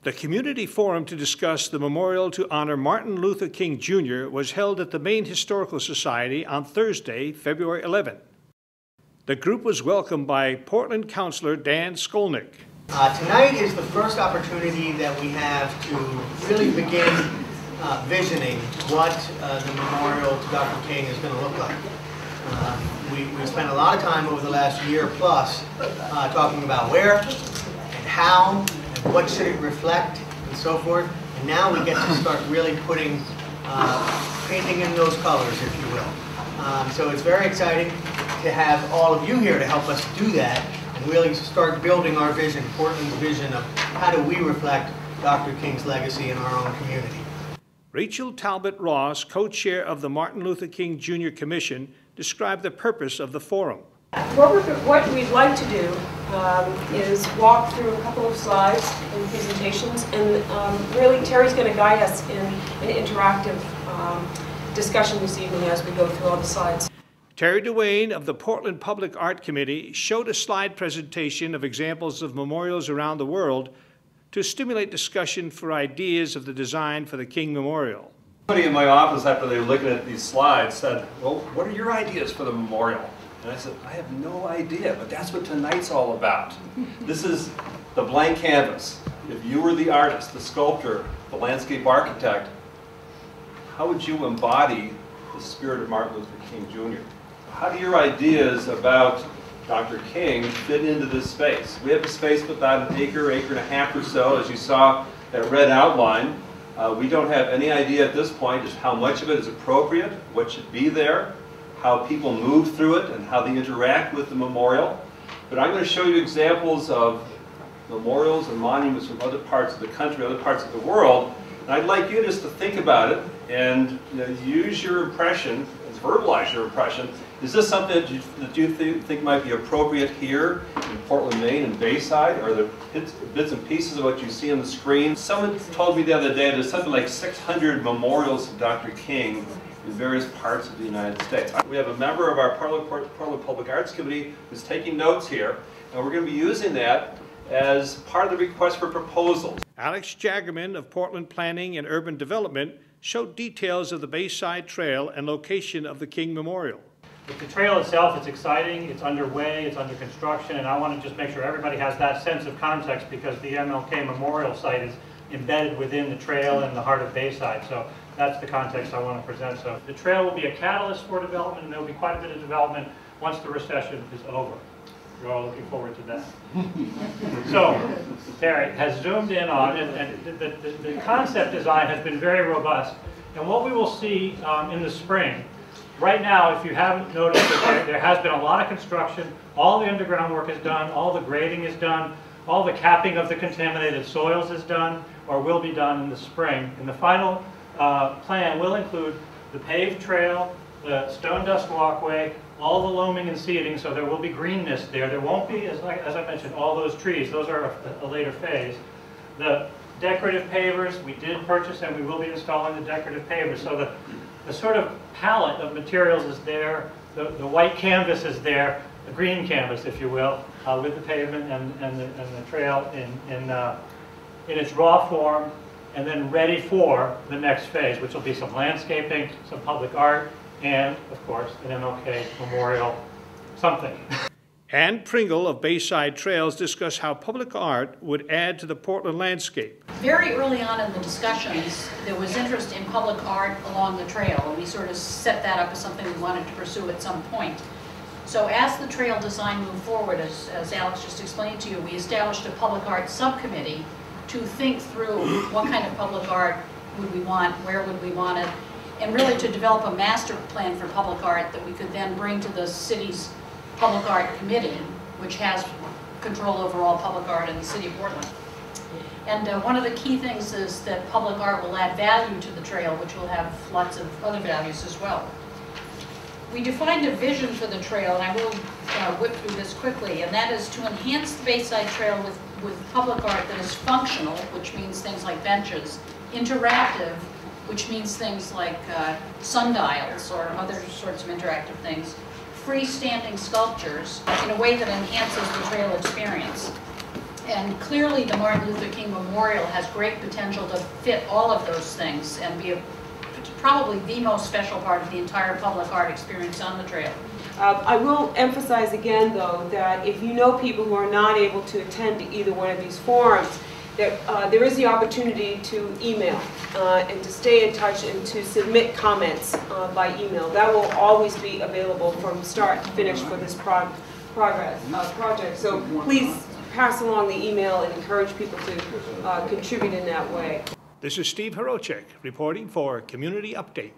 The community forum to discuss the memorial to honor Martin Luther King Jr. was held at the Maine Historical Society on Thursday, February 11. The group was welcomed by Portland Councilor Dan Skolnick. Tonight is the first opportunity that we have to really begin visioning what the memorial to Dr. King is going to look like. We spent a lot of time over the last year plus talking about where and how and what should it reflect and so forth. And now we get to start really putting, painting in those colors, if you will. So it's very exciting to have all of you here to help us do that and really start building our vision, Portland's vision of how do we reflect Dr. King's legacy in our own community. Rachel Talbot Ross, co-chair of the Martin Luther King Jr. Commission, described the purpose of the forum. What we'd like to do is walk through a couple of slides and presentations, and really Terry's going to guide us in an interactive discussion this evening as we go through all the slides. Terry Duane of the Portland Public Art Committee showed a slide presentation of examples of memorials around the world to stimulate discussion for ideas of the design for the King Memorial. Somebody in my office, after they were looking at these slides, said, well, what are your ideas for the memorial? And I said, I have no idea, but that's what tonight's all about. This is the blank canvas. If you were the artist, the sculptor, the landscape architect, how would you embody the spirit of Martin Luther King Jr.? How do your ideas about Dr. King fit into this space? We have a space of about an acre and a half or so, as you saw that red outline. We don't have any idea at this point just how much of it is appropriate, what should be there, how people move through it, and how they interact with the memorial. But I'm going to show you examples of memorials and monuments from other parts of the country, other parts of the world. And I'd like you just to think about it and use your impression, verbalize your impression. Is this something that you think might be appropriate here in Portland, Maine, and Bayside? Are there bits and pieces of what you see on the screen? Someone told me the other day there's something like 600 memorials to Dr. King in various parts of the United States. We have a member of our Portland Public Arts Committee who's taking notes here, and we're going to be using that as part of the request for proposals. Alex Jaggerman of Portland Planning and Urban Development showed details of the Bayside Trail and location of the King Memorial. But the trail itself is exciting, it's underway, it's under construction, and I want to just make sure everybody has that sense of context because the MLK Memorial site is embedded within the trail in the heart of Bayside. So that's the context I want to present. So the trail will be a catalyst for development, and there will be quite a bit of development once the recession is over. We're all looking forward to that. So Terry has zoomed in on, and the concept design has been very robust. And what we will see in the spring, right now, if you haven't noticed, there has been a lot of construction. All the underground work is done, all the grading is done, all the capping of the contaminated soils is done, or will be done in the spring. And the final plan will include the paved trail, the stone dust walkway, all the loaming and seeding, so there will be greenness there. There won't be, as I mentioned, all those trees. Those are a later phase. The decorative pavers, we did purchase and we will be installing the decorative pavers. So the sort of palette of materials is there. The white canvas is there, the green canvas, if you will, with the pavement and the trail in its raw form, and then ready for the next phase, which will be some landscaping, some public art, and, of course, an MLK Memorial something. Ann Pringle of Bayside Trails discussed how public art would add to the Portland landscape. Very early on in the discussions, there was interest in public art along the trail, and we sort of set that up as something we wanted to pursue at some point. So as the trail design moved forward, as Alex just explained to you, we established a public art subcommittee to think through what kind of public art would we want, where would we want it, and really to develop a master plan for public art that we could then bring to the city's Public Art Committee, which has control over all public art in the city of Portland. And one of the key things is that public art will add value to the trail, which will have lots of other values as well. We defined a vision for the trail, and I will whip through this quickly, and that is to enhance the Bayside Trail with public art that is functional, which means things like benches, interactive, which means things like sundials or other sorts of interactive things, freestanding sculptures in a way that enhances the trail experience. And clearly, the Martin Luther King Memorial has great potential to fit all of those things and be probably the most special part of the entire public art experience on the trail. I will emphasize again, though, that if you know people who are not able to attend either one of these forums, that there is the opportunity to email and to stay in touch and to submit comments by email. That will always be available from start to finish for this project. So please pass along the email and encourage people to contribute in that way. This is Steve Horowchek reporting for Community Update.